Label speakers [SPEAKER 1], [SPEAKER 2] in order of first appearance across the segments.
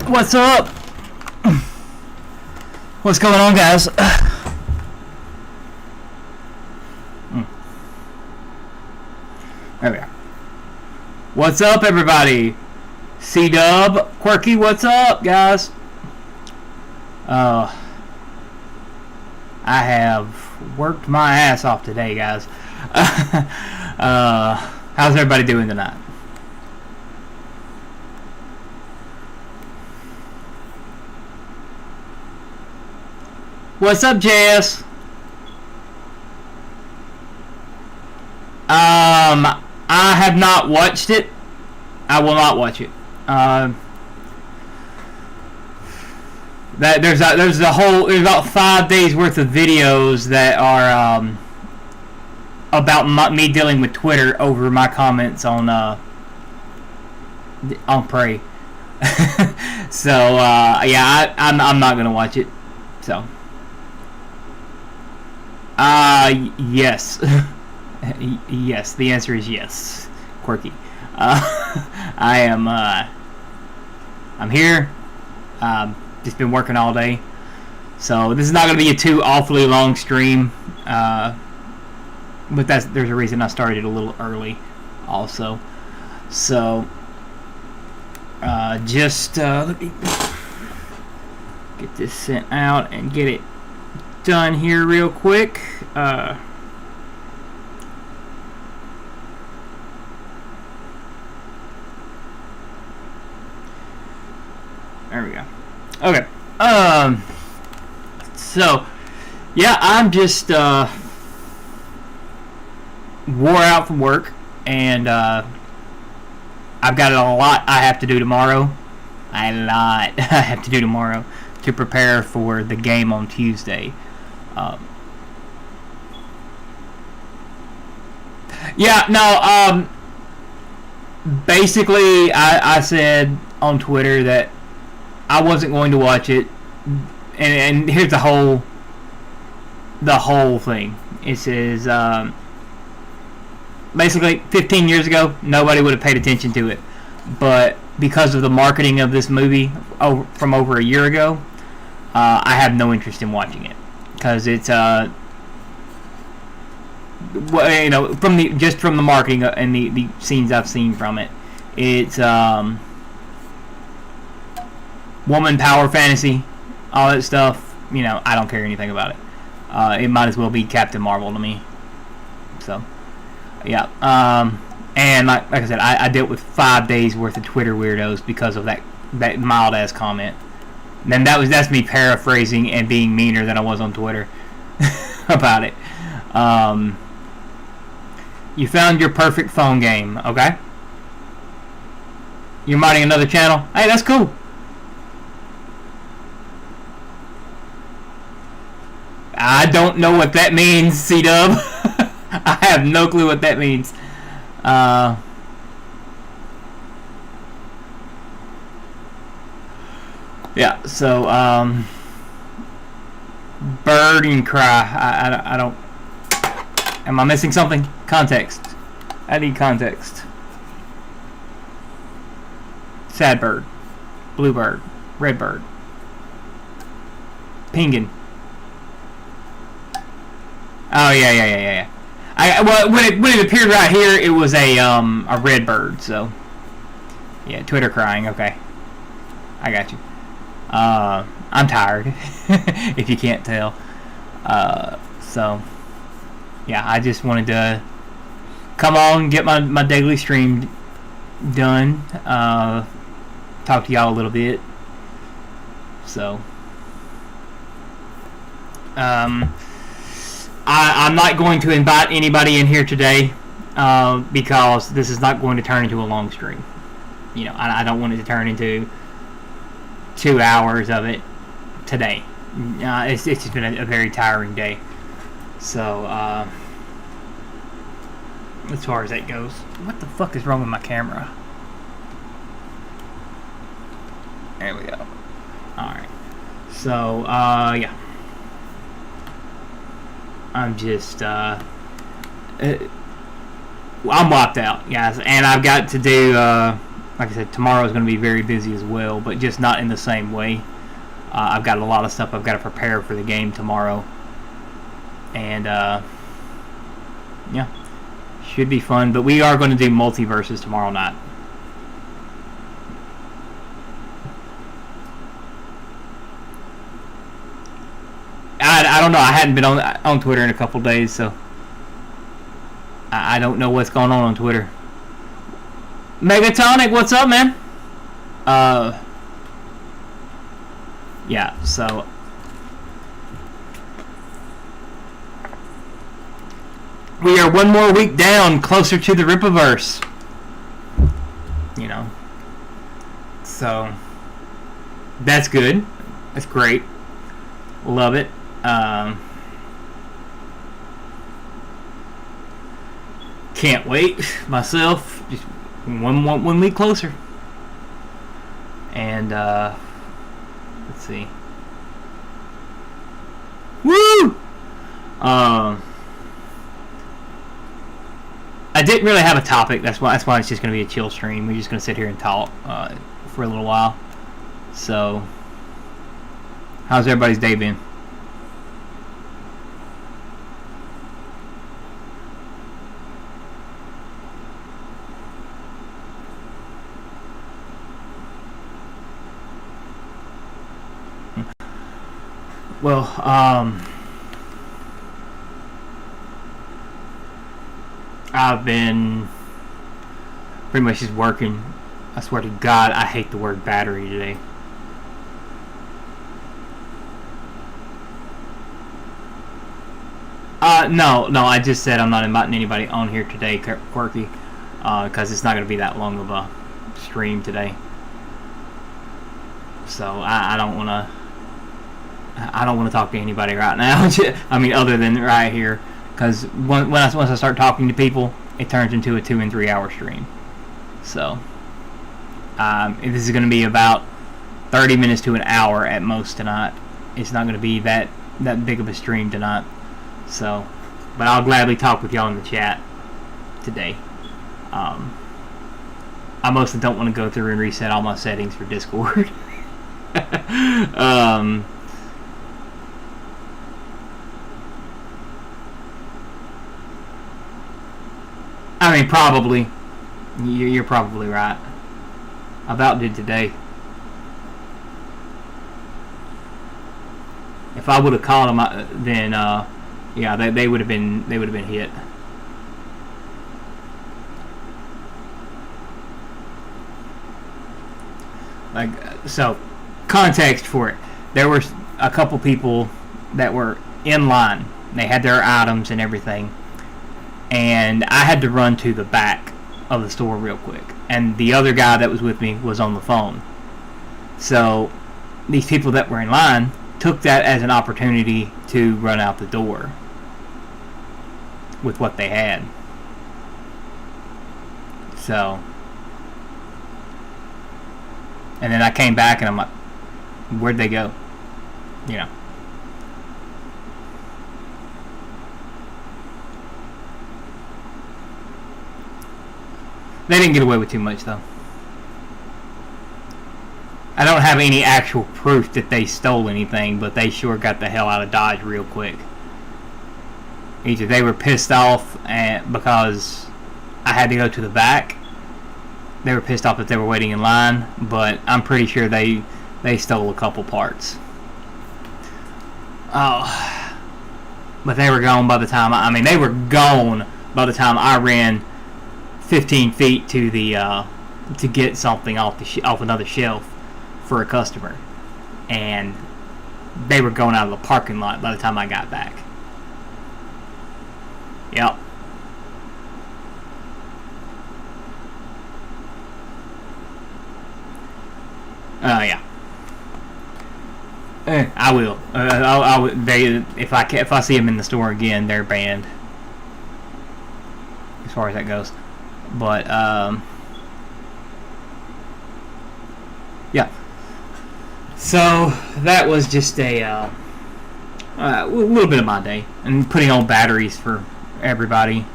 [SPEAKER 1] What's up? What's going on, guys? There we go. What's up, everybody? C-Dub, Quirky, what's up, guys? I have worked my ass off today, guys. How's everybody doing tonight? What's up, JS? I have not watched it. I will not watch it. There's about 5 days worth of videos that are about me dealing with Twitter over my comments on Prey. So yeah, I'm not gonna watch it. So yes. Yes, the answer is yes, Quirky. I'm here. Just been working all day, so this is not going to be a too awfully long stream. But there's a reason I started a little early, also. So just let me get this sent out and get it done here real quick. There we go. Okay. So, yeah, I'm just wore out from work, and I've got a lot I have to do tomorrow. A lot I have to do tomorrow to prepare for the game on Tuesday. Yeah, no, basically, I said on Twitter that I wasn't going to watch it, and here's the whole thing. It says basically 15 years ago nobody would have paid attention to it, but because of the marketing of this movie from over a year ago, I have no interest in watching it because it's from the marketing and the scenes I've seen from it, it's woman power fantasy, all that stuff. I don't care anything about it. It might as well be Captain Marvel to me. So, yeah. And like I said, I dealt with 5 days worth of Twitter weirdos because of that mild ass comment. And that's me paraphrasing and being meaner than I was on Twitter about it. You found your perfect phone game, okay? You're modding another channel. Hey, that's cool. I don't know what that means, C-Dub. I have no clue what that means. Yeah, so, bird and cry. I don't... Am I missing something? Context. I need context. Sad bird. Blue bird. Red bird. Penguin. Oh yeah. Well, when it appeared right here, it was a red bird. So yeah, Twitter crying. Okay, I got you. I'm tired, if you can't tell. So yeah, I just wanted to come on and get my daily stream done. Talk to y'all a little bit. So I'm not going to invite anybody in here today because this is not going to turn into a long stream. I don't want it to turn into 2 hours of it today. It's just been a very tiring day. So, as far as that goes, what the fuck is wrong with my camera? There we go. Alright. So, yeah. I'm just, I'm wiped out, guys. And I've got to do, like I said, tomorrow is going to be very busy as well, but just not in the same way. I've got a lot of stuff I've got to prepare for the game tomorrow. And, yeah, should be fun. But we are going to do multiverses tomorrow night. I don't know. I hadn't been on Twitter in a couple days, so I don't know what's going on Twitter. Megatonic, what's up, man? Yeah, so we are one more week down, closer to the Rippaverse. You know, so that's good. That's great. Love it. Can't wait myself. Just one week closer. And let's see. Woo! I didn't really have a topic. That's why it's just going to be a chill stream. We're just going to sit here and talk for a little while. So, how's everybody's day been? Well, I've been pretty much just working. I swear to God, I hate the word battery today. No, I just said I'm not inviting anybody on here today, Quirky, because it's not going to be that long of a stream today. So I don't want to. I don't want to talk to anybody right now. I mean, other than right here, because once I start talking to people, it turns into a 2 and 3 hour stream. So this is going to be about 30 minutes to an hour at most tonight. It's not going to be that big of a stream tonight. So, but I'll gladly talk with y'all in the chat today. I mostly don't want to go through and reset all my settings for Discord. I mean, probably. You're probably right. I about did today. If I would have called them, then yeah, they would have been hit. Like, so, context for it. There were a couple people that were in line. They had their items and everything. And I had to run to the back of the store real quick. And the other guy that was with me was on the phone. So these people that were in line took that as an opportunity to run out the door with what they had. So, and then I came back and I'm like, where'd they go? You know. They didn't get away with too much, though. I don't have any actual proof that they stole anything, but they sure got the hell out of Dodge real quick. Either they were pissed off because I had to go to the back. They were pissed off that they were waiting in line, but I'm pretty sure they stole a couple parts. Oh, but they were gone by the time they were gone by the time I ran 15 feet to the to get something off another shelf for a customer, and they were going out of the parking lot by the time I got back. Yep. Yeah. I will. If I see them in the store again, they're banned. As far as that goes. But yeah. So that was just a little bit of my day, and putting on batteries for everybody.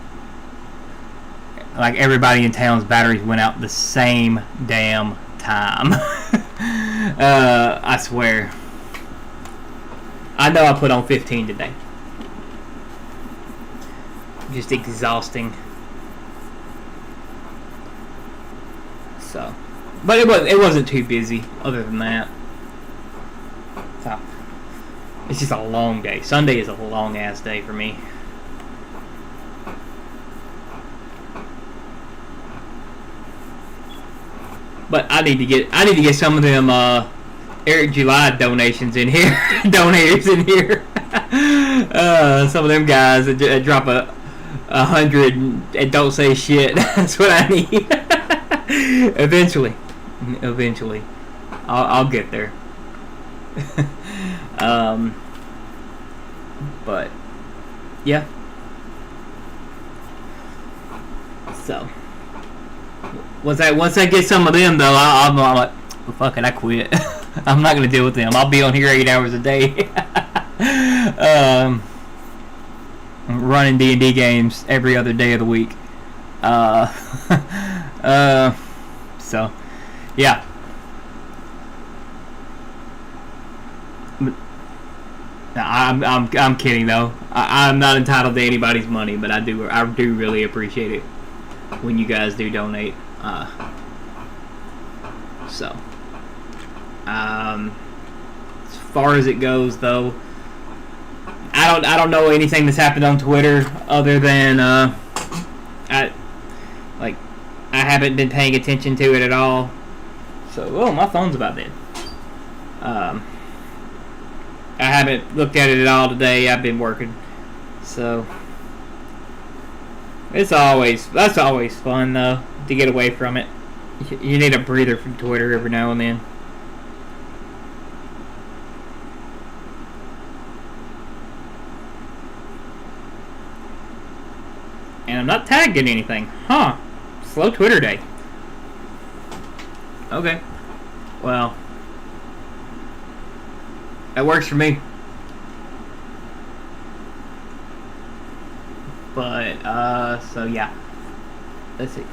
[SPEAKER 1] like everybody in town's batteries went out the same damn time. I swear. I know I put on 15 today. Just exhausting. So, but it wasn't too busy other than that. So, it's just a long day. Sunday is a long ass day for me. But I need to get some of them Eric July donations in here, donators in here. Some of them guys that drop a 100 and don't say shit. That's what I need. Eventually, I'll get there. But yeah. So once I get some of them though, I'm like, well, fuck it, I quit. I'm not gonna deal with them. I'll be on here 8 hours a day. Running D&D games every other day of the week. So yeah. I'm kidding though. I'm not entitled to anybody's money, but I do really appreciate it when you guys do donate. So as far as it goes though, I don't know anything that's happened on Twitter other than I haven't been paying attention to it at all. So my phone's about dead. I haven't looked at it at all today. I've been working, so that's always fun though to get away from it. You need a breather from Twitter every now and then. And I'm not tagged in anything, huh? Slow Twitter day. Okay, well. That works for me. But, so yeah. Let's see.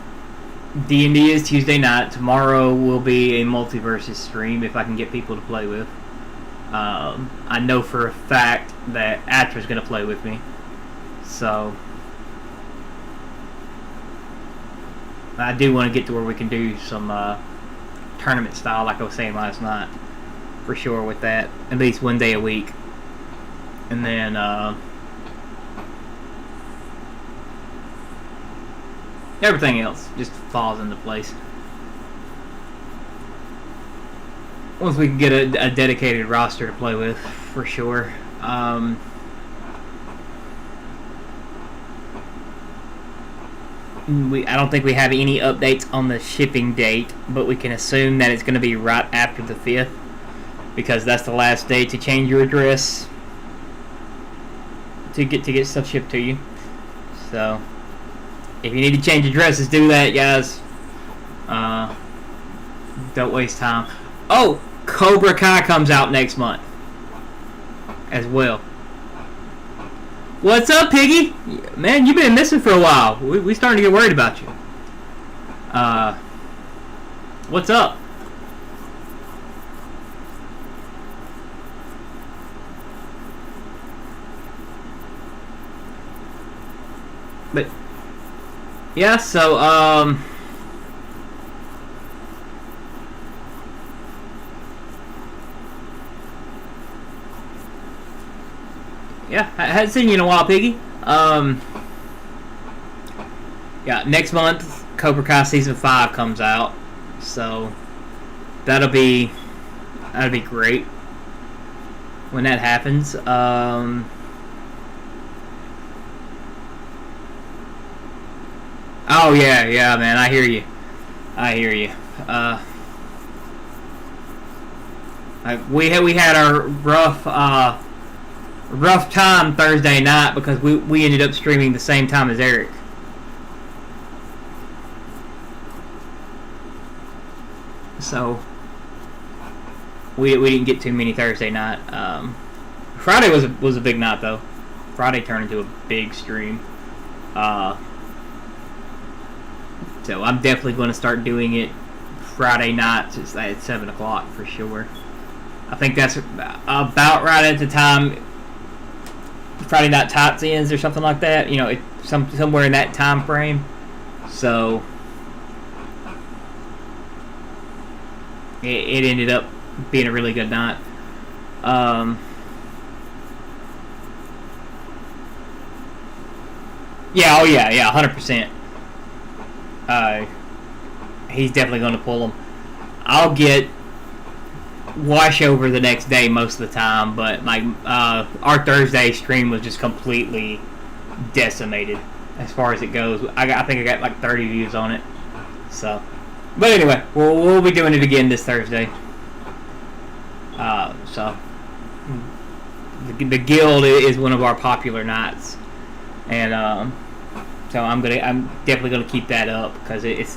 [SPEAKER 1] D&D is Tuesday night. Tomorrow will be a multiverses stream if I can get people to play with. I know for a fact that Atra's going to play with me. So, I do want to get to where we can do some tournament style like I was saying last night. For sure with that, at least one day a week, and then everything else just falls into place once we can get a dedicated roster to play with, for sure. I don't think we have any updates on the shipping date, but we can assume that it's going to be right after the 5th. Because that's the last day to change your address to get stuff shipped to you. So, if you need to change addresses, do that, guys. Don't waste time. Oh, Cobra Kai comes out next month as well. What's up, Piggy? Man, you've been missing for a while. We starting to get worried about you. What's up? But yeah, so yeah, I hadn't seen you in a while, Piggy. Yeah, next month Cobra Kai season 5 comes out, so that'll be great when that happens. Oh yeah, man, I hear you. We had our rough time Thursday night because we ended up streaming the same time as Eric. So we didn't get too many Thursday night. Friday was a big night though. Friday turned into a big stream. So I'm definitely going to start doing it Friday nights at 7 o'clock for sure. I think that's about right at the time Friday Night Tots ends or something like that. You know, somewhere in that time frame. So it ended up being a really good night. Yeah, 100%. He's definitely going to pull them. I'll get washover the next day most of the time, but like our Thursday stream was just completely decimated as far as it goes. I think I got like 30 views on it. So, but anyway, we'll be doing it again this Thursday. So the guild is one of our popular nights, and so I'm definitely gonna keep that up because it's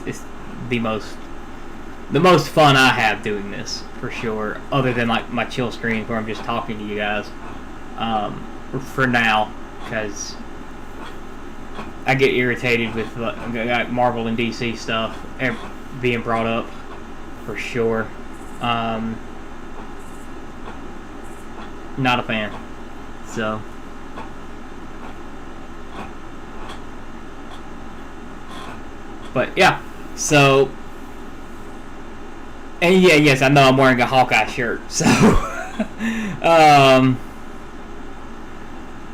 [SPEAKER 1] the most fun I have doing this for sure. Other than like my chill streams where I'm just talking to you guys, for now, because I get irritated with Marvel and DC stuff being brought up for sure. Not a fan. So. But yeah, so, and yeah, yes, I know I'm wearing a Hawkeye shirt, so,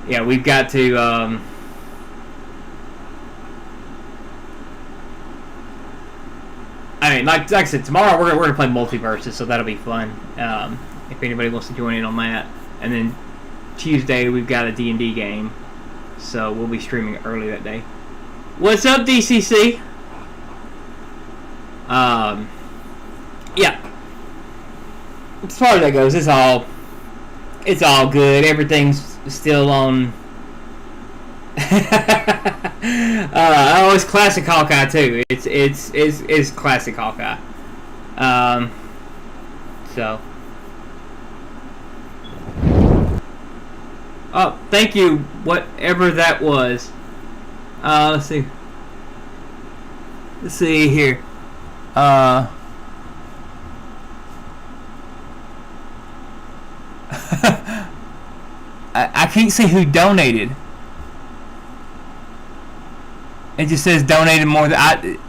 [SPEAKER 1] yeah, we've got to, I mean, like I said, tomorrow we're gonna play Multiverses, so that'll be fun, if anybody wants to join in on that, and then Tuesday we've got a D&D game, so we'll be streaming early that day. What's up, DCC? Yeah. As far as that goes, it's all good. Everything's still on. Oh, it's classic Hawkeye too. It's classic Hawkeye. So. Oh, thank you. Whatever that was. Let's see. Let's see here. I can't see who donated. It just says donated more than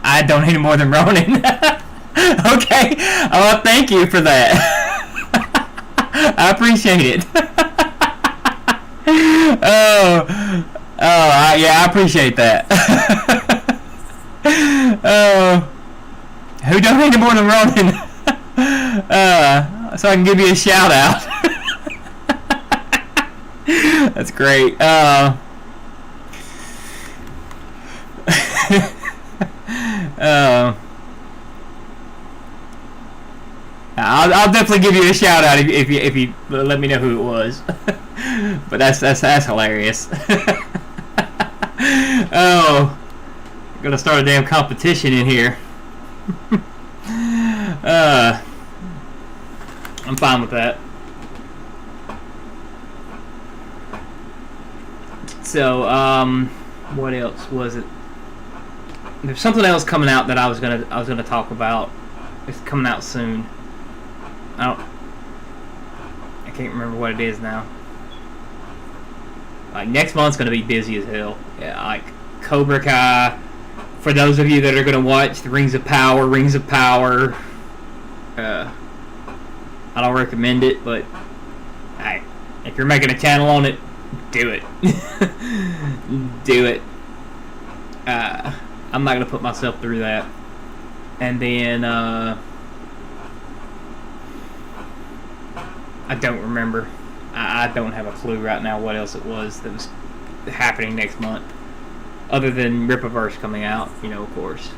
[SPEAKER 1] I donated more than Ronan. Okay. Oh, thank you for that. I appreciate it. Yeah, I appreciate that. Who donated more than Ronan? So I can give you a shout out. That's great. I'll definitely give you a shout out if you let me know who it was. But that's hilarious. Oh, I'm gonna start a damn competition in here. I'm fine with that. So, what else was it? There's something else coming out that I was gonna talk about. It's coming out soon. I can't remember what it is now. Like next month's gonna be busy as hell. Yeah, like Cobra Kai. For those of you that are gonna watch the Rings of Power. I don't recommend it, but hey, if you're making a channel on it, do it. Do it. I'm not gonna put myself through that. And then I don't remember. I don't have a clue right now what else it was that was happening next month, other than Rippaverse coming out, you know, of course,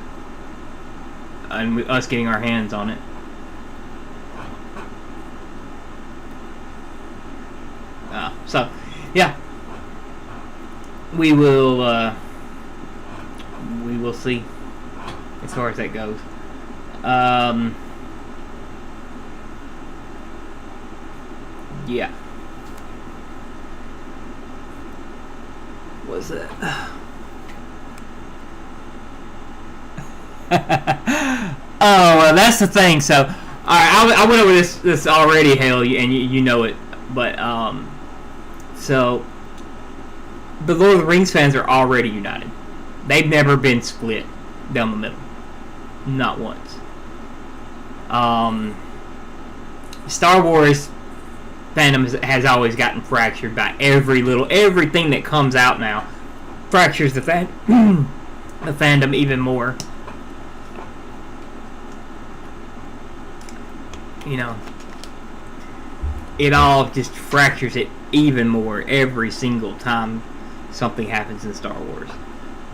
[SPEAKER 1] and us getting our hands on it. So, yeah, we will see as far as that goes. Yeah. What's that? Oh, well, that's the thing. So, all right, I went over this already, Hale, and you know it. But so the Lord of the Rings fans are already united. They've never been split down the middle, not once. Star Wars fandom has always gotten fractured by everything that comes out now fractures the the fandom even more. You know, it all just fractures it even more every single time something happens in Star Wars.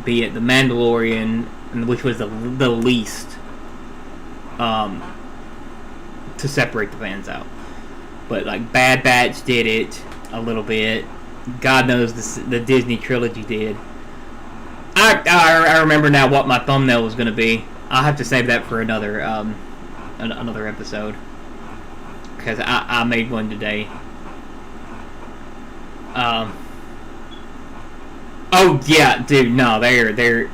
[SPEAKER 1] Be it The Mandalorian, which was the least to separate the fans out. But like Bad Batch did it a little bit. God knows the Disney trilogy did. I remember now what my thumbnail was going to be. I'll have to save that for another episode, because I made one today. Oh yeah, dude, no, they're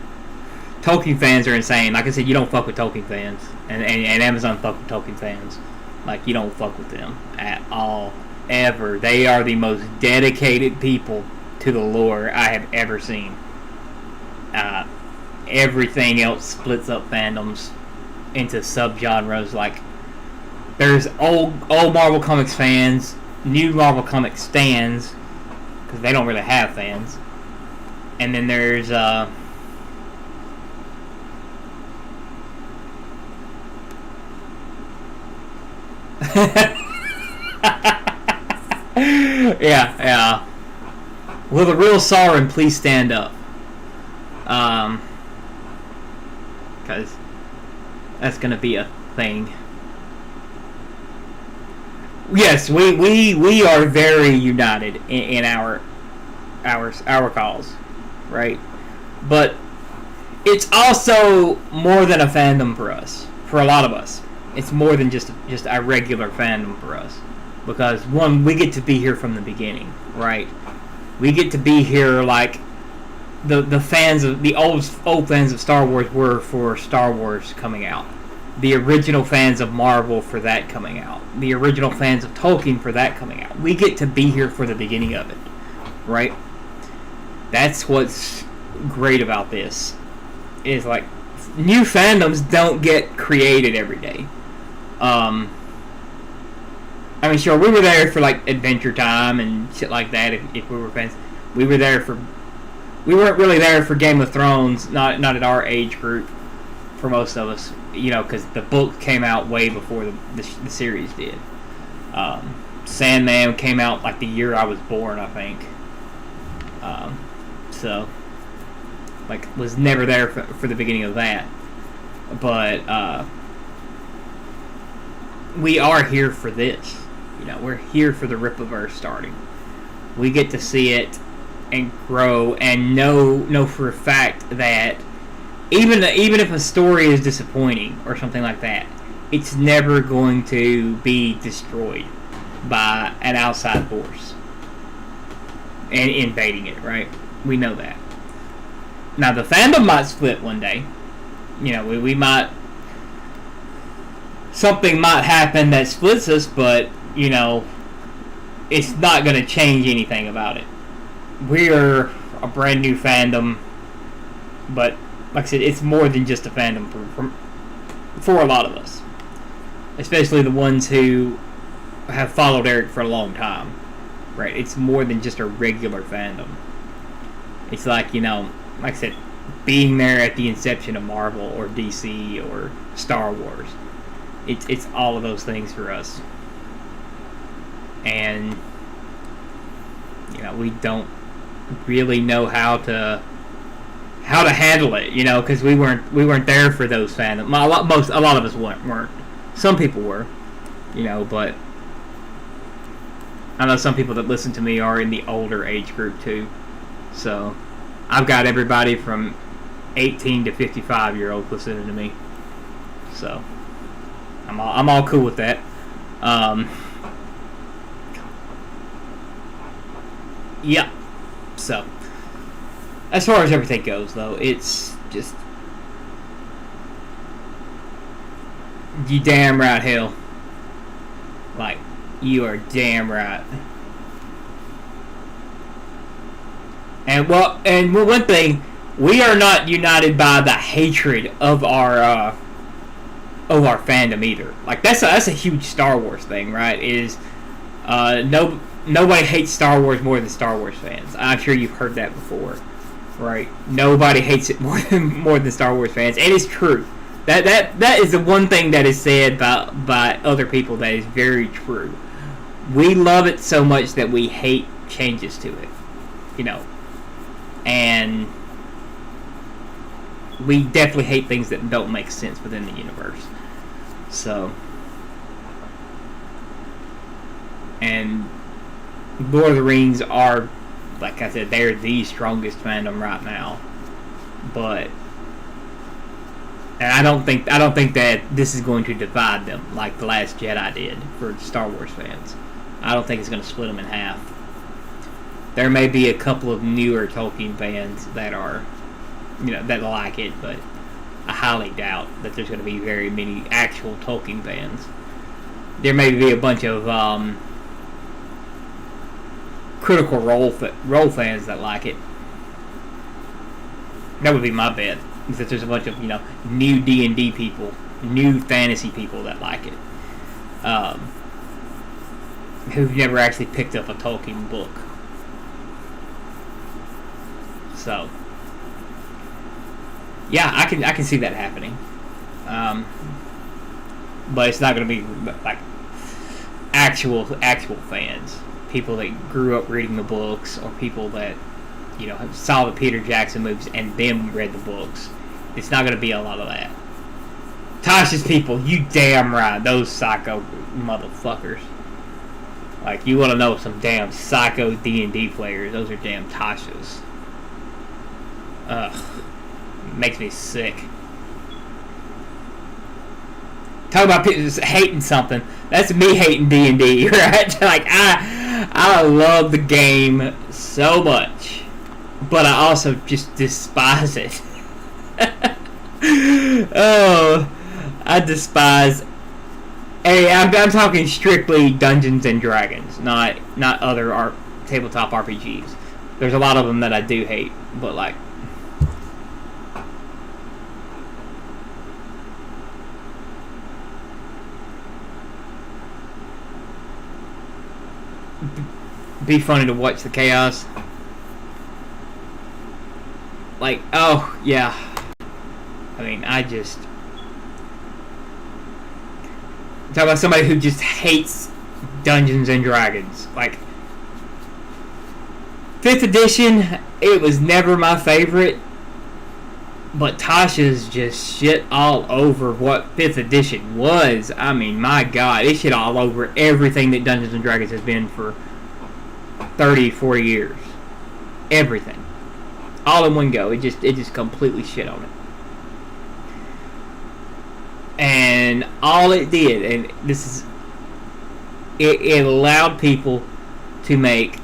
[SPEAKER 1] Tolkien fans are insane. Like I said, you don't fuck with Tolkien fans, and Amazon fuck with Tolkien fans. Like, you don't fuck with them at all, ever. They are the most dedicated people to the lore I have ever seen. Everything else splits up fandoms into subgenres. Like, there's old Marvel Comics fans, new Marvel Comics stans, because they don't really have fans. And then there's yeah. Will the real Sauron please stand up? Because that's gonna be a thing. Yes, we are very united in our cause, right? But it's also more than a fandom for us. For a lot of us, it's more than just a regular fandom for us, because one, we get to be here from the beginning, right? We get to be here like the fans of the old fans of Star Wars were for Star Wars coming out, the original fans of Marvel for that coming out, the original fans of Tolkien for that coming out. We get to be here for the beginning of it, right? That's what's great about this. Is like, new fandoms don't get created every day. I mean, sure, we were there for like Adventure Time and shit like that. If we were fans, we were there for. We weren't really there for Game of Thrones. Not at our age group. For most of us, you know, because the book came out way before the series did. Sandman came out like the year I was born, I think. So, like, was never there for the beginning of that. But we are here for this. You know, we're here for the Rippaverse starting. We get to see it and grow and know for a fact that even if a story is disappointing or something like that, it's never going to be destroyed by an outside force and invading it, right? We know that. Now, the fandom might split one day. You know, we might... Something might happen that splits us, but, you know, it's not going to change anything about it. We're a brand new fandom, but, like I said, it's more than just a fandom for a lot of us. Especially the ones who have followed Eric for a long time. Right? It's more than just a regular fandom. It's like, you know, like I said, being there at the inception of Marvel or DC or Star Wars. It's all of those things for us. And, you know, we don't really know how to handle it, you know, because we weren't there for those fandoms. A lot of us weren't. Some people were, you know, but I know some people that listen to me are in the older age group too. So I've got everybody from 18 to 55-year-olds listening to me. So I'm all cool with that. Yeah. So, as far as everything goes, though, it's just You damn right, hell. Like, you are damn right. And one thing, we are not united by the hatred of our fandom either. Like that's a huge Star Wars thing, right? Nobody hates Star Wars more than Star Wars fans. I'm sure you've heard that before, right? Nobody hates it more than Star Wars fans, and it's true. That is the one thing that is said by other people that is very true. We love it so much that we hate changes to it, and we definitely hate things that don't make sense within the universe. So, and Lord of the Rings are, like I said, they're the strongest fandom right now. But, and I don't think that this is going to divide them like The Last Jedi did for Star Wars fans. I don't think it's going to split them in half. There may be a couple of newer Tolkien fans that are, that like it, but I highly doubt that there's going to be very many actual Tolkien fans. There may be a bunch of Critical Role fans that like it. That would be my bet. Is that there's a bunch of new D&D people, new fantasy people that like it, who've never actually picked up a Tolkien book. So, yeah, I can see that happening. But it's not going to be like actual fans, people that grew up reading the books, or people that saw the Peter Jackson movies and then read the books. It's not going to be a lot of that. Tasha's people, you damn right, those psycho motherfuckers. Like, you want to know some damn psycho D&D players? Those are damn Tasha's. Ugh. Makes me sick. Talk about people just hating something. That's me hating D&D, right? Like, I love the game so much, but I also just despise it. Oh, I despise. Hey, I'm talking strictly Dungeons and Dragons, not other tabletop RPGs. There's a lot of them that I do hate, but like. Be funny to watch the chaos. Like, oh, yeah. I mean, talk about somebody who just hates Dungeons and Dragons. Like, 5th edition, it was never my favorite. But Tasha's just shit all over what 5th edition was. I mean, my God, it shit all over everything that Dungeons and Dragons has been for 30, 40 years. Everything. All in one go. It just completely shit on it. And all it did, and this is, it allowed people to make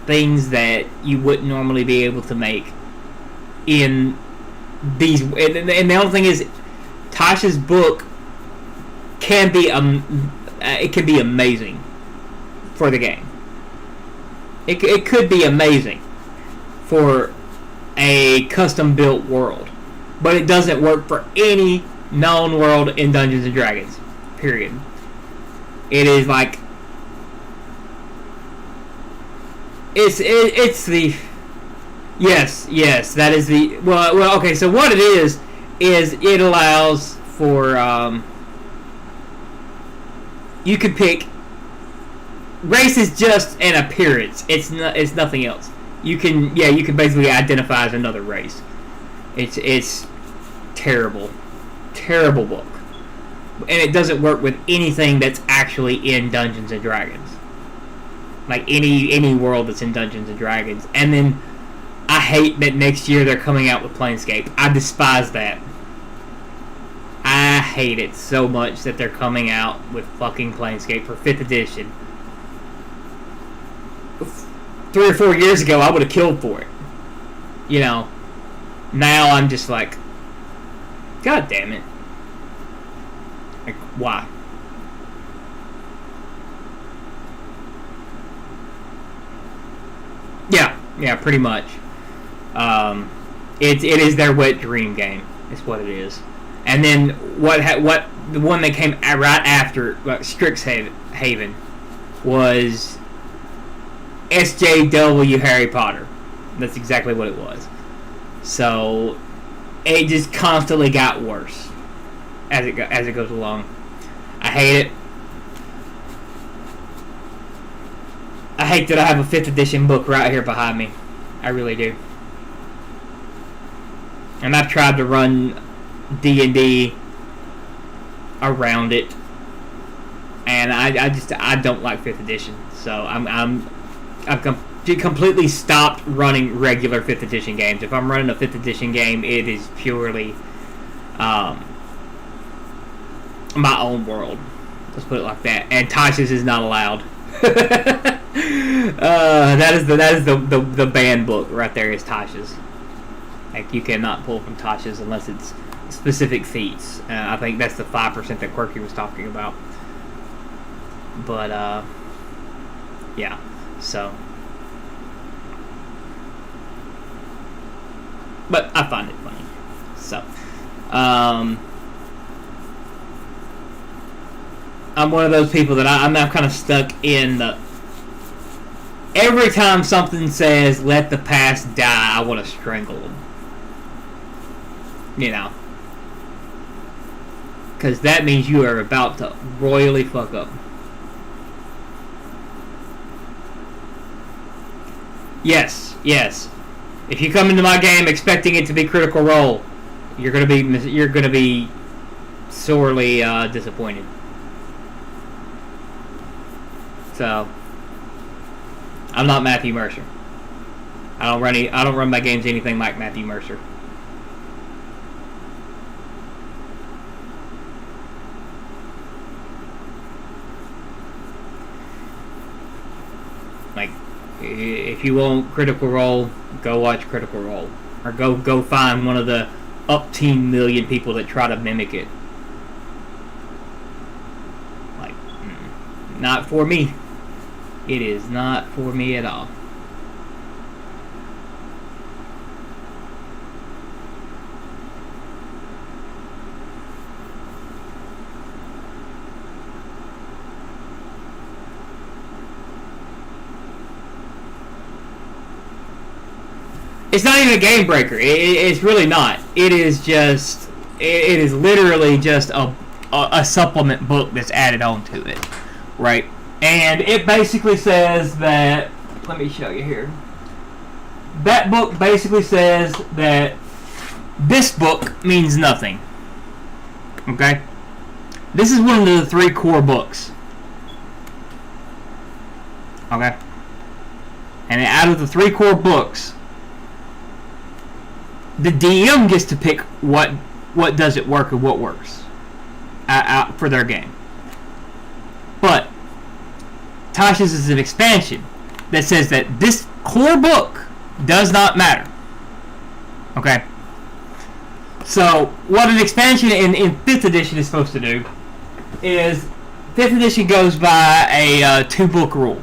[SPEAKER 1] things that you wouldn't normally be able to make in these. And the only thing is, Tasha's book can be it can be amazing for the game. It could be amazing for a custom-built world, but it doesn't work for any known world in Dungeons and Dragons. Period. It is like it's the yes that is the well okay. So what it is it allows for you could pick. Race is just an appearance. It's nothing else. You can basically identify as another race. It's terrible book, and it doesn't work with anything that's actually in Dungeons and Dragons. Like any world that's in Dungeons and Dragons. And then I hate that next year they're coming out with Planescape. I despise that. I hate it so much that they're coming out with fucking Planescape for 5th edition. 3 or 4 years ago, I would have killed for it. Now I'm just like, God damn it. Why? Yeah, pretty much. It is their wet dream game. Is what it is. And then what the one that came right after Strixhaven was SJW Harry Potter. That's exactly what it was. So it just constantly got worse as it goes along. I hate it. I hate that I have a 5th edition book right here behind me. I really do. And I've tried to run D&D around it, and I don't like 5th edition. So I've completely stopped running regular 5th edition games. If I'm running a 5th edition game, it is purely my own world. Let's put it like that. And Tasha's is not allowed. That is the banned book right there. Is Tasha's. Like, you cannot pull from Tasha's unless it's specific feats. I think that's the 5% that Quirky was talking about. But yeah. So, but I find it funny. So, I'm one of those people that I'm now kind of stuck in the. Every time something says "let the past die," I want to strangle them. You know, because that means you are about to royally fuck up. Yes. If you come into my game expecting it to be Critical Role, you're gonna be sorely disappointed. So, I'm not Matthew Mercer. I don't run my games anything like Matthew Mercer. Like, if you want Critical Role, go watch Critical Role, or go find one of the up 10 million people that try to mimic it. Like, not for me. It is not for me at all. It's not even a game breaker. It's really not. It is just. It is literally just a supplement book that's added on to it, right? And it basically says that. Let me show you here. That book basically says that this book means nothing. Okay? This is one of the 3 core books. Okay? And out of the 3 core books, the DM gets to pick what doesn't work and what works out for their game. But Tasha's is an expansion that says that this core book does not matter. Okay? So, what an expansion in 5th edition is supposed to do is 5th edition goes by a 2-book rule.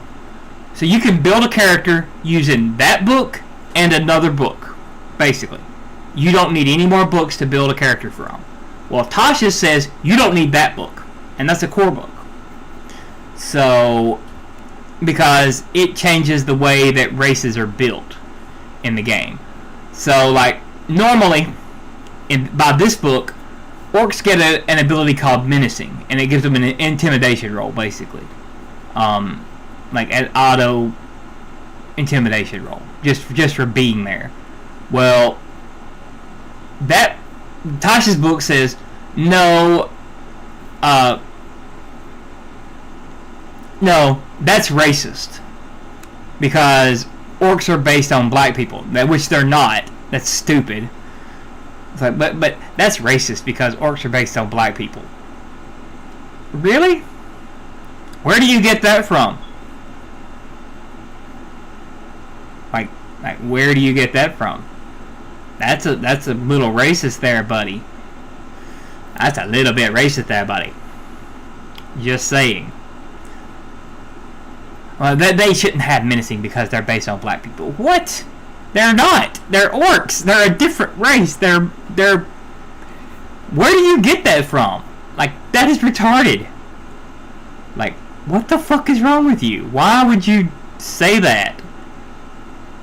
[SPEAKER 1] So you can build a character using that book and another book, basically. You don't need any more books to build a character from. Well, Tasha says you don't need that book, and that's a core book. So, because it changes the way that races are built in the game. So, like, normally, by this book, orcs get an ability called menacing, and it gives them an intimidation roll, basically. Like an auto intimidation roll, just for being there. Well, that Tasha's book says no, that's racist because orcs are based on black people, which they're not. That's stupid. It's like, but that's racist because orcs are based on black people. Really? Where do you get that from? Like where do you get that from? That's a little racist there, buddy. That's a little bit racist there, buddy. Just saying. Well, they shouldn't have menacing because they're based on black people. What? They're not. They're orcs. They're a different race. They're. Where do you get that from? Like, that is retarded. Like, what the fuck is wrong with you? Why would you say that?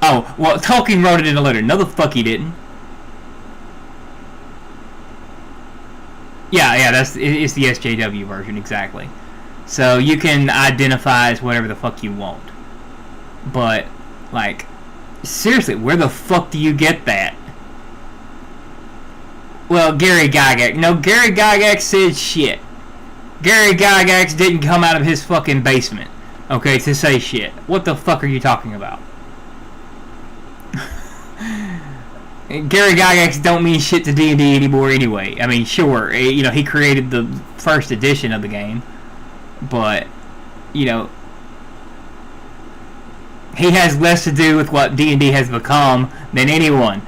[SPEAKER 1] Oh, well, Tolkien wrote it in a letter. No, the fuck he didn't. Yeah, it's the SJW version, exactly. So you can identify as whatever the fuck you want. But, like, seriously, where the fuck do you get that? Well, Gary Gygax. No, Gary Gygax said shit. Gary Gygax didn't come out of his fucking basement, okay, to say shit. What the fuck are you talking about? Gary Gygax don't mean shit to D&D anymore anyway. I mean, sure, you know, he created the first edition of the game, but, you know, he has less to do with what D&D has become than anyone.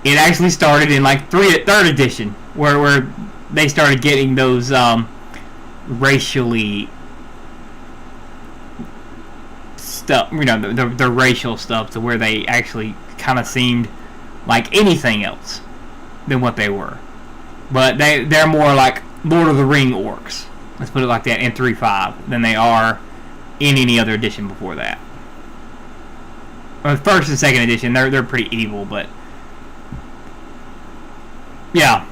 [SPEAKER 1] It actually started in, like, 3rd edition, where they started getting those, racially stuff, you know, the racial stuff, to where they actually kind of seemed like anything else than what they were. But they're more like Lord of the Ring orcs, let's put it like that, in 3.5 than they are in any other edition before that. Well, 1st and 2nd edition, they're pretty evil, but yeah,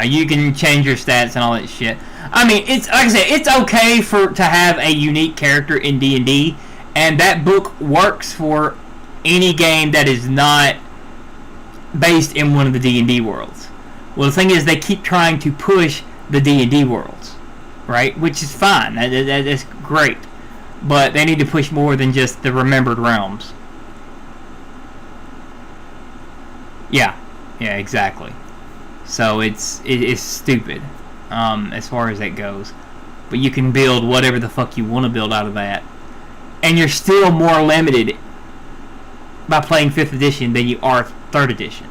[SPEAKER 1] you can change your stats and all that shit. I mean, it's like I said, it's okay to have a unique character in D&D, and that book works for any game that is not based in one of the D&D worlds. Well, the thing is, they keep trying to push the D&D worlds, right? Which is fine. That's great. But they need to push more than just the Remembered Realms. Yeah, exactly. So it's stupid, as far as that goes. But you can build whatever the fuck you want to build out of that, and you're still more limited by playing 5th edition than you are 3rd edition,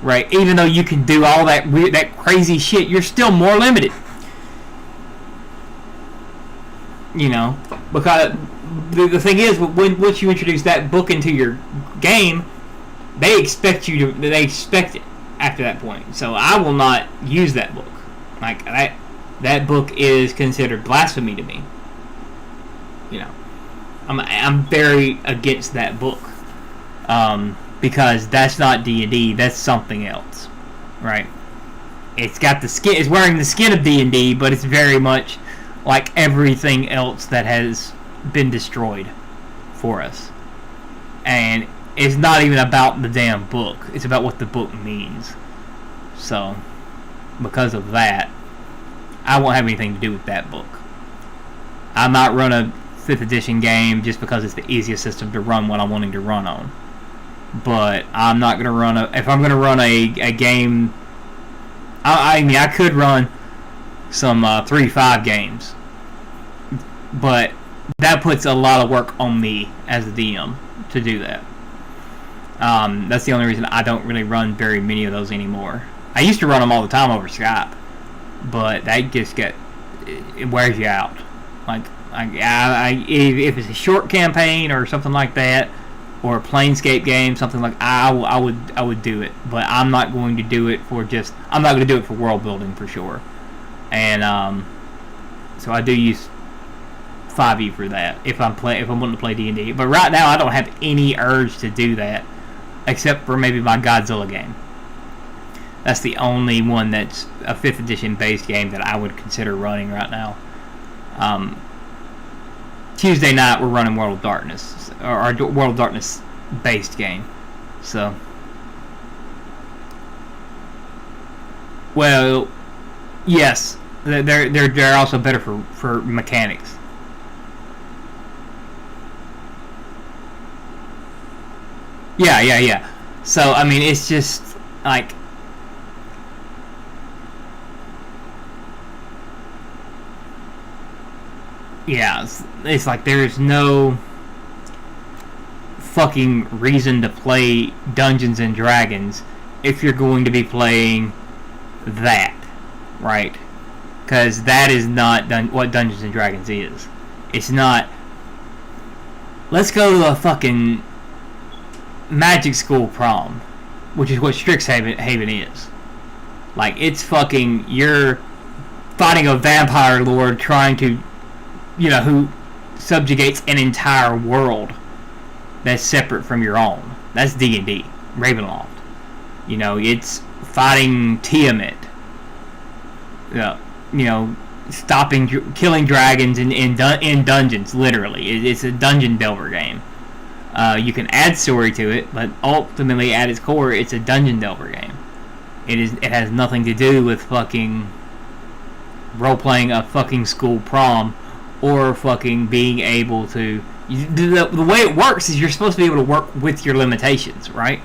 [SPEAKER 1] right? Even though you can do all that weird, that crazy shit, you're still more limited. You know, because the thing is, once you introduce that book into your game, they expect it after that point. So I will not use that book. Like, that book is considered blasphemy to me. You know, I'm very against that book. Because that's not D&D, that's something else, right? It's got it's wearing the skin of D&D, but it's very much like everything else that has been destroyed for us. And it's not even about the damn book, it's about what the book means. So, because of that, I won't have anything to do with that book. I might run a 5th edition game just because it's the easiest system to run what I'm wanting to run on. But I'm not going to run if I'm going to run a game, I mean, I could run some 3.5 games, but that puts a lot of work on me as a DM to do that. That's the only reason I don't really run very many of those anymore. I used to run them all the time over Skype, but that just it wears you out. Like, if it's a short campaign or something like that, or a Planescape game, something like I would do it, but I'm not going to do it for I'm not going to do it for world building for sure. And so I do use 5e for that if I'm wanting to play D&D. But right now I don't have any urge to do that, except for maybe my Godzilla game. That's the only one that's a 5th edition based game that I would consider running right now. Tuesday night we're running World of Darkness, or our World of Darkness based game. So, well, yes, they're also better for mechanics. Yeah. So I mean, it's just like, yeah, it's like there's no fucking reason to play Dungeons and Dragons if you're going to be playing that, right? because that is not what Dungeons and Dragons is. It's not, let's go to a fucking magic school prom, which is what Strixhaven is. Like, it's fucking, you're fighting a vampire lord trying to, who subjugates an entire world that's separate from your own. That's D&D, Ravenloft. It's fighting Tiamat. Killing dragons in dungeons, literally. It's a dungeon delver game. You can add story to it, but ultimately, at its core, it's a dungeon delver game. It has nothing to do with fucking role-playing a fucking school prom, or fucking being able to... The way it works is you're supposed to be able to work with your limitations, right?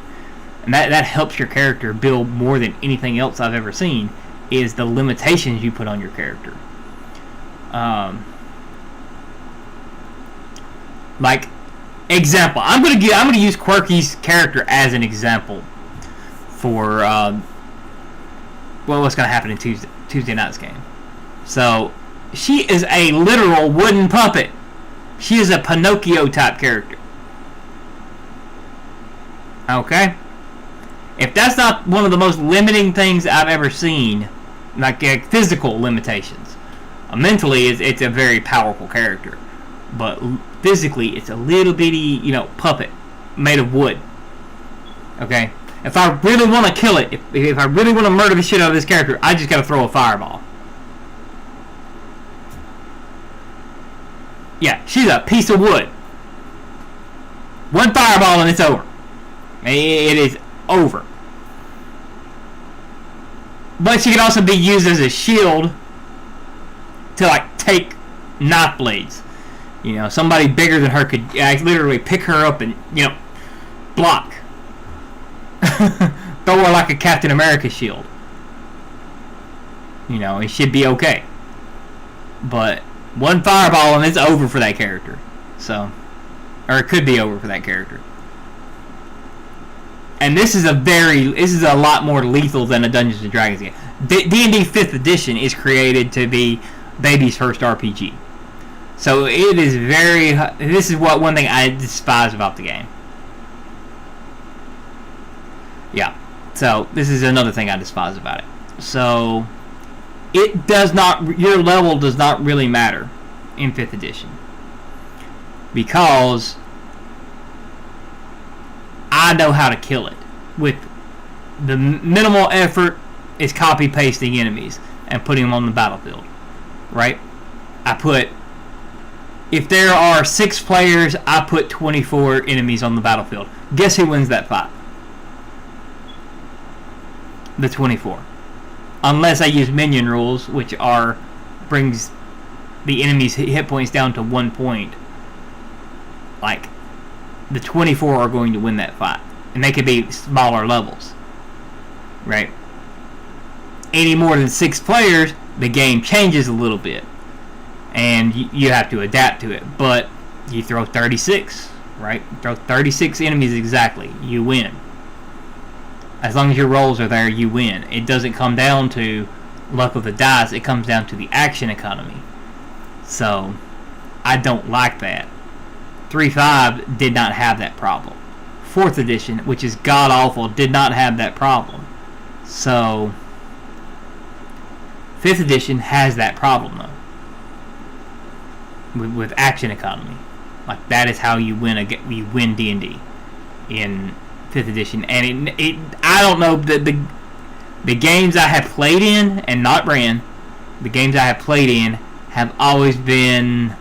[SPEAKER 1] And that helps your character build more than anything else I've ever seen, is the limitations you put on your character. Like, example, I'm gonna use Quirky's character as an example for what's gonna happen in Tuesday night's game. So, she is a literal wooden puppet. She is a Pinocchio type character. Okay? If that's not one of the most limiting things I've ever seen, like physical limitations, mentally it's a very powerful character, but physically it's a little bitty, puppet made of wood. Okay? If I really want to kill it, if I really want to murder the shit out of this character, I just gotta throw a fireball. Yeah, she's a piece of wood. One fireball and it's over. It is over. But she can also be used as a shield to, like, take knife blades. Somebody bigger than her could literally pick her up and, block. Throw her like a Captain America shield. It should be okay. But one fireball and it's over for that character. So, or it could be over for that character. And this is a lot more lethal than a Dungeons and Dragons game. D&D 5th edition is created to be baby's first RPG. So it is this is one thing I despise about the game. Yeah. So this is another thing I despise about it. So your level does not really matter in 5th edition. Because I know how to kill it. With the minimal effort is copy pasting enemies and putting them on the battlefield. Right? If there are 6 players, I put 24 enemies on the battlefield. Guess who wins that fight? The 24. Unless I use minion rules, which brings the enemy's hit points down to 1 point. Like, the 24 are going to win that fight. And they could be smaller levels. Right? Any more than 6 players, the game changes a little bit. And you have to adapt to it. But you throw 36, right? Throw 36 enemies exactly. You win. As long as your rolls are there, you win. It doesn't come down to luck of the dice. It comes down to the action economy. So, I don't like that. 3.5 did not have that problem. 4th edition, which is god-awful, did not have that problem. So, 5th edition has that problem, though. With action economy. Like, that is how you win D&D in 5th edition. And I don't know, the games I have played in and not ran, the games I have played in have always been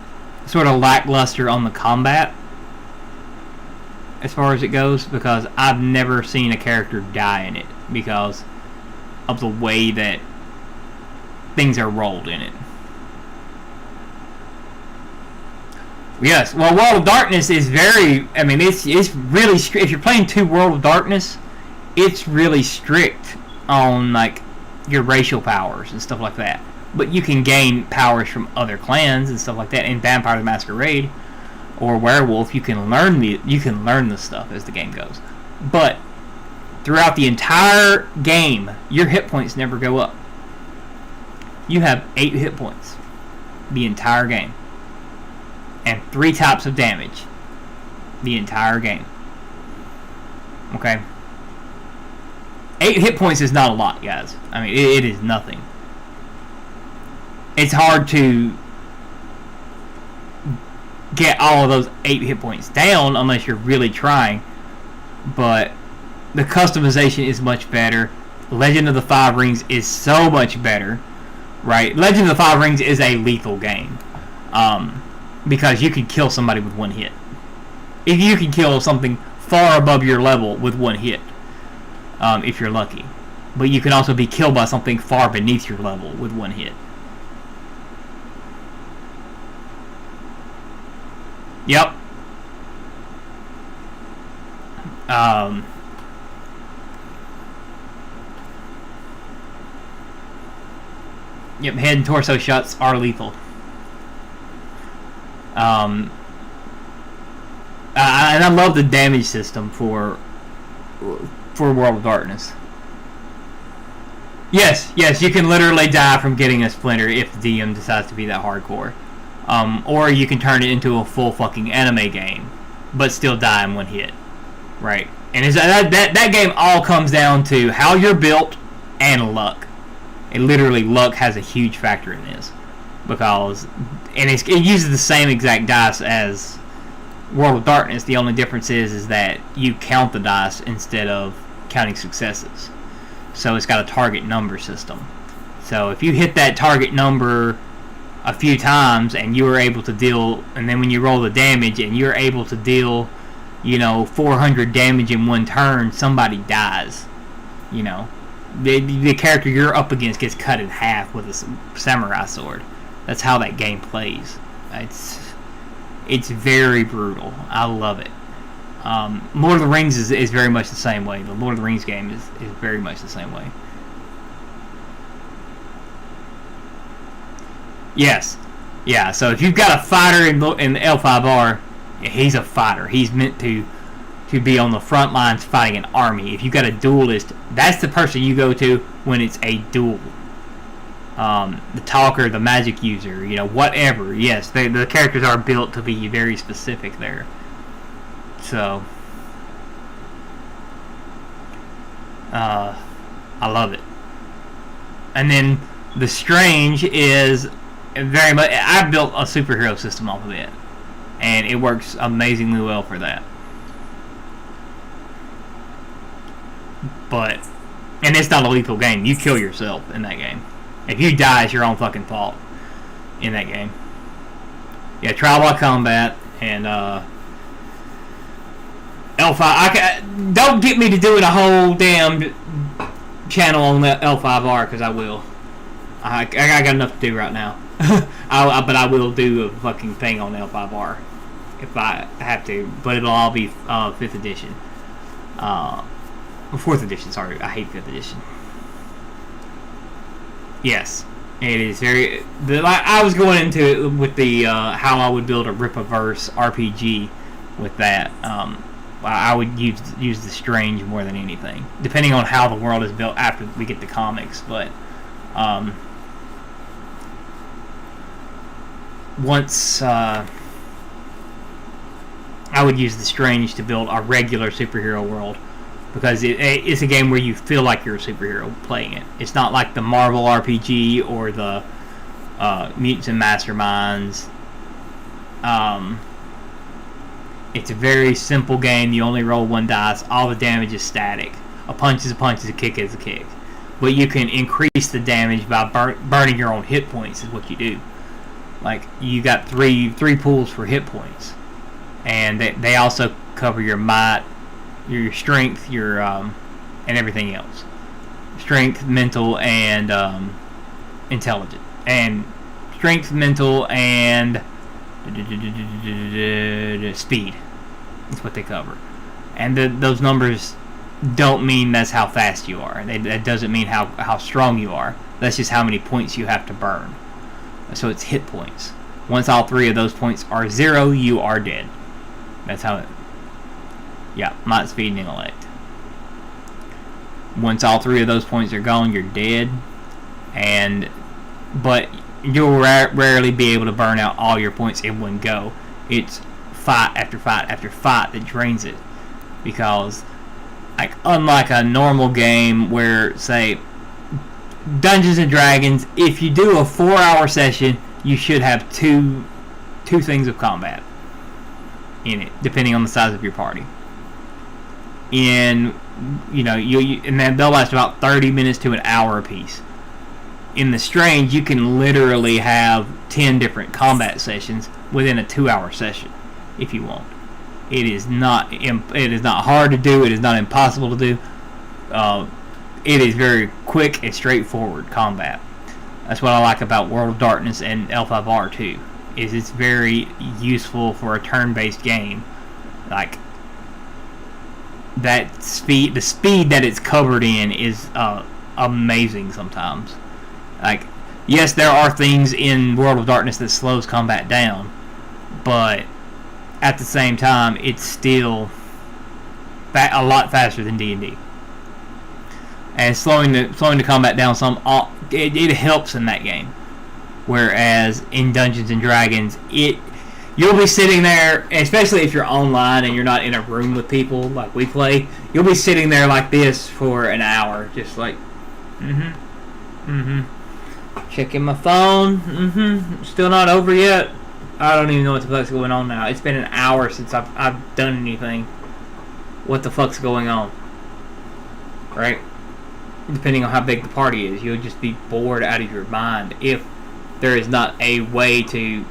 [SPEAKER 1] sort of lackluster on the combat as far as it goes, because I've never seen a character die in it because of the way that things are rolled in it. Yes, well, World of Darkness is it's really strict. If you're playing 2 World of Darkness, it's really strict on, like, your racial powers and stuff like that. But you can gain powers from other clans and stuff like that. In Vampire the Masquerade or Werewolf, you can learn the stuff as the game goes. But throughout the entire game, your hit points never go up. you have 8 hit points the entire game. And 3 types of damage the entire game. Okay? 8 hit points is not a lot, guys. I mean, it is nothing. It's hard to get all of those 8 hit points down unless you're really trying. But the customization is much better. Legend of the Five Rings is so much better. Right? Legend of the Five Rings is a lethal game. Because you can kill somebody with 1 hit. If you can kill something far above your level with 1 hit. If you're lucky. But you can also be killed by something far beneath your level with 1 hit. Yep. Yep, head and torso shots are lethal. And I love the damage system for World of Darkness. Yes, you can literally die from getting a splinter if the DM decides to be that hardcore. Or you can turn it into a full fucking anime game, but still die in 1 hit. Right? And that game all comes down to how you're built and luck. And literally, luck has a huge factor in this. Because, and it uses the same exact dice as World of Darkness. The only difference is that you count the dice instead of counting successes. So it's got a target number system. So if you hit that target number a few times and you were able to deal, and then when you roll the damage and you're able to deal, 400 damage in 1 turn, somebody dies. The character you're up against gets cut in half with a samurai sword. That's how that game plays. It's very brutal. I love it. Lord of the Rings is very much the same way. The Lord of the Rings game is very much the same way. Yes. Yeah, so if you've got a fighter in the L5R, he's a fighter. He's meant to be on the front lines fighting an army. If you've got a duelist, that's the person you go to when it's a duel. The talker, the magic user, whatever. Yes, the characters are built to be very specific there. So, I love it. And then the strange is very much. I built a superhero system off of it, and it works amazingly well for that. And it's not a lethal game. You kill yourself in that game. If you die, it's your own fucking fault in that game. Yeah, trial by combat and L5. Don't get me to doing a whole damn channel on the L5R because I will. I got enough to do right now. But I will do a fucking thing on L5R if I have to. But it'll all be 5th edition. 4th edition, sorry. I hate 5th edition. Yes. It is very... I was going into it with the how I would build a Rip-A-Verse RPG with that. I would use the strange more than anything. Depending on how the world is built after we get the comics. But... once... I would use the strange to build a regular superhero world. Because it's a game where you feel like you're a superhero playing it. It's not like the Marvel RPG or the Mutants and Masterminds. It's a very simple game. You only roll 1 dice. All the damage is static. A punch is a punch, a kick is a kick. But you can increase the damage by burning your own hit points is what you do. Like, you got three pools for hit points. And they also cover your might, your strength, your and everything else. Strength, mental, and intelligent. And strength, mental, and speed. That's what they cover. And those numbers don't mean that's how fast you are. That doesn't mean how strong you are. That's just how many points you have to burn. So it's hit points. Once all 3 of those points are 0, you are dead. That's how it... Yeah, might, speed, and intellect. Once all 3 of those points are gone, you're dead. And but you'll rarely be able to burn out all your points in one go. It's fight after fight after fight that drains it, because like unlike a normal game where, say, Dungeons and Dragons, if you do a 4-hour session, you should have two things of combat in it, depending on the size of your party. And and then they'll last about 30 minutes to an hour apiece. In the Strange, you can literally have 10 different combat sessions within a 2-hour session, if you want. It is not hard to do. It is not impossible to do. It is very quick and straightforward combat. That's what I like about World of Darkness and L5R too. Is it's very useful for a turn-based game. Like that speed, the speed that it's covered in is amazing sometimes. Like, yes, there are things in World of Darkness that slows combat down, but at the same time, it's still a lot faster than D&D. And slowing the combat down some, it helps in that game. Whereas in Dungeons and Dragons, you'll be sitting there, especially if you're online and you're not in a room with people like we play, you'll be sitting there like this for an hour, just like, checking my phone, still not over yet. I don't even know what the fuck's going on now. It's been an hour since I've done anything. What the fuck's going on? Right? Depending on how big the party is, you'll just be bored out of your mind if there is not a way to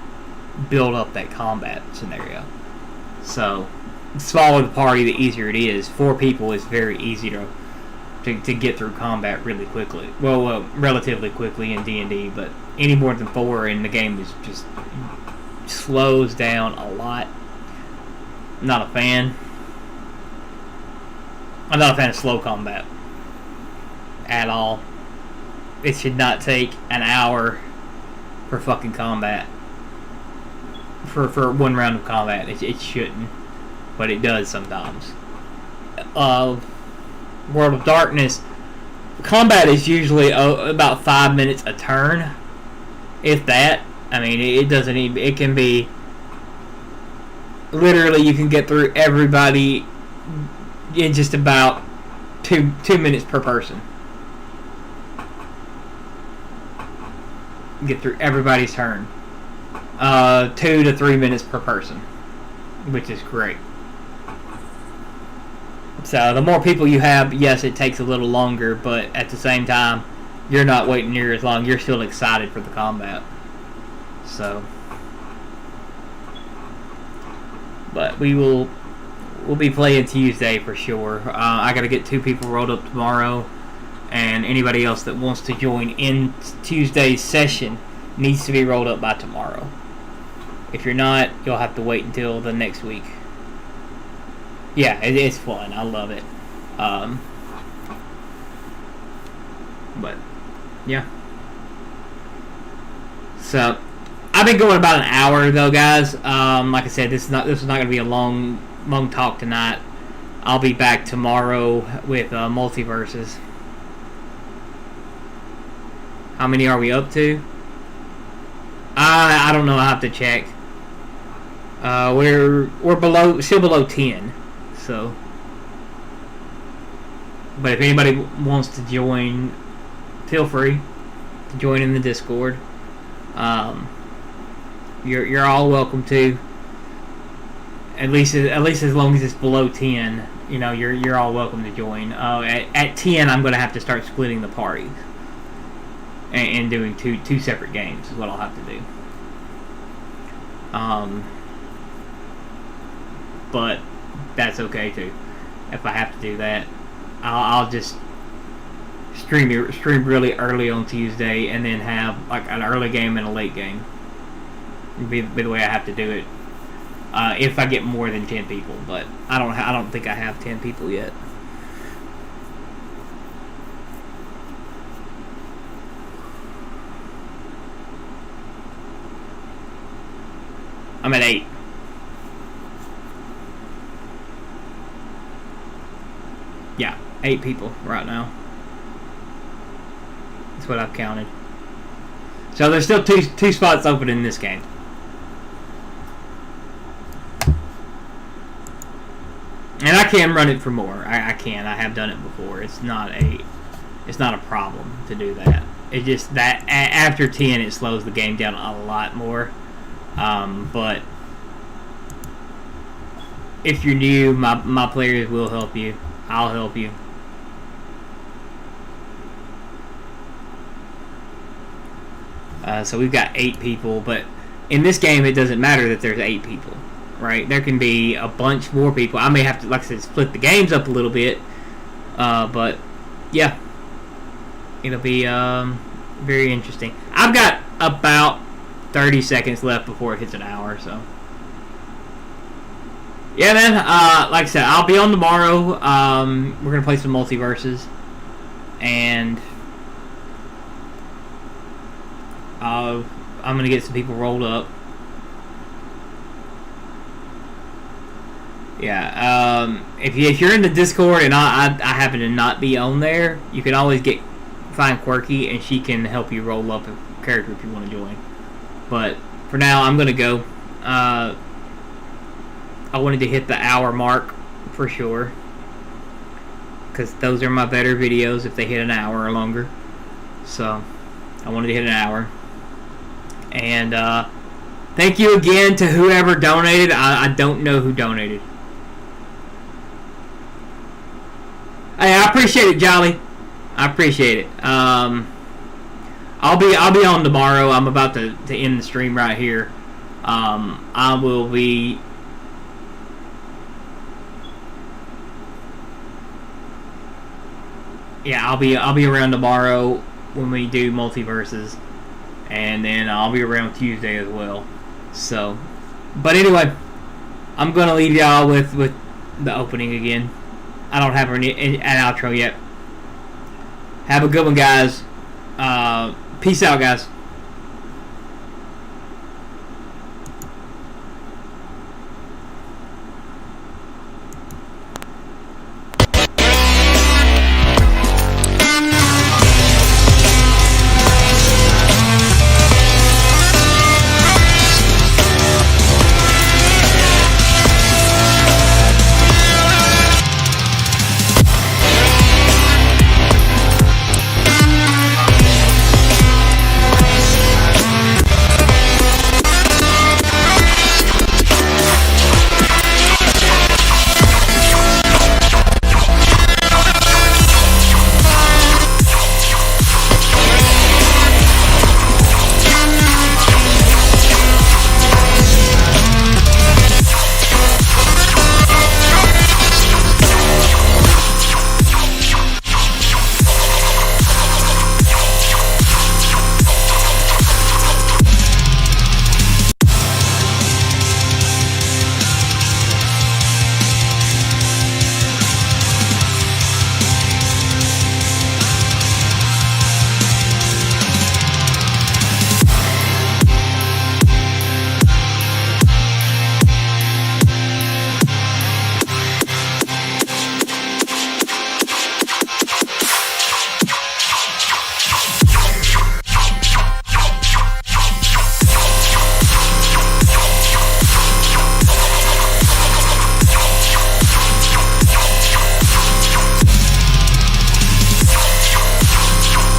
[SPEAKER 1] build up that combat scenario. So, the smaller the party, the easier it is. 4 people is very easy to get through combat really quickly. Well, relatively quickly in D&D, but any more than 4 in the game is just slows down a lot. Not a fan. I'm not a fan of slow combat at all. It should not take an hour for fucking combat. For one round of combat. It shouldn't. But it does sometimes. World of Darkness, combat is usually about 5 minutes a turn. If that. I mean, it doesn't even... It can be... Literally, you can get through everybody in just about 2 minutes per person. Get through everybody's turn. 2 to 3 minutes per person, which is great. So the more people you have, yes, it takes a little longer, but at the same time, you're not waiting near as long. You're still excited for the combat. So, but we'll be playing Tuesday for sure. I gotta get 2 people rolled up tomorrow, and anybody else that wants to join in Tuesday's session needs to be rolled up by tomorrow. If you're not, you'll have to wait until the next week. Yeah, it's fun. I love it. But yeah. So I've been going about an hour though, guys. Like I said, this is not going to be a long talk tonight. I'll be back tomorrow with multiverses. How many are we up to? I don't know. I have to check. We're still below 10. So, but if anybody wants to join, feel free to join in the Discord. You're all welcome to. At least as long as it's below 10, you're all welcome to join. At 10, I'm going to have to start splitting the parties and doing two separate games is what I'll have to do. But that's okay too. If I have to do that, I'll just stream really early on Tuesday and then have like an early game and a late game. Be the way I have to do it. If I get more than 10 people, but I don't think I have 10 people yet. I'm at 8. Yeah, 8 people right now. That's what I've counted. So there's still two spots open in this game. And I can run it for more. I can. I have done it before. It's not a problem to do that. It just that after 10 it slows the game down a lot more. But if you're new, my players will help you. I'll help you. So we've got 8 people, but in this game it doesn't matter that there's 8 people, right? There can be a bunch more people. I may have to, like I said, split the games up a little bit, but yeah, it'll be very interesting. I've got about 30 seconds left before it hits an hour, so yeah, man. Like I said, I'll be on tomorrow. We're gonna play some multiverses, and I'm gonna get some people rolled up. Yeah. If you're in the Discord and I happen to not be on there, you can always find Quirky and she can help you roll up a character if you want to join. But for now, I'm gonna go. I wanted to hit the hour mark for sure, because those are my better videos if they hit an hour or longer. So I wanted to hit an hour. And thank you again to whoever donated. I don't know who donated. Hey, I appreciate it, Jolly. I appreciate it. I'll be on tomorrow. I'm about to end the stream right here. I will be. Yeah, I'll be around tomorrow when we do multiverses. And then I'll be around Tuesday as well. So, but anyway, I'm gonna leave y'all with the opening again. I don't have an outro yet. Have a good one, guys. Peace out, guys.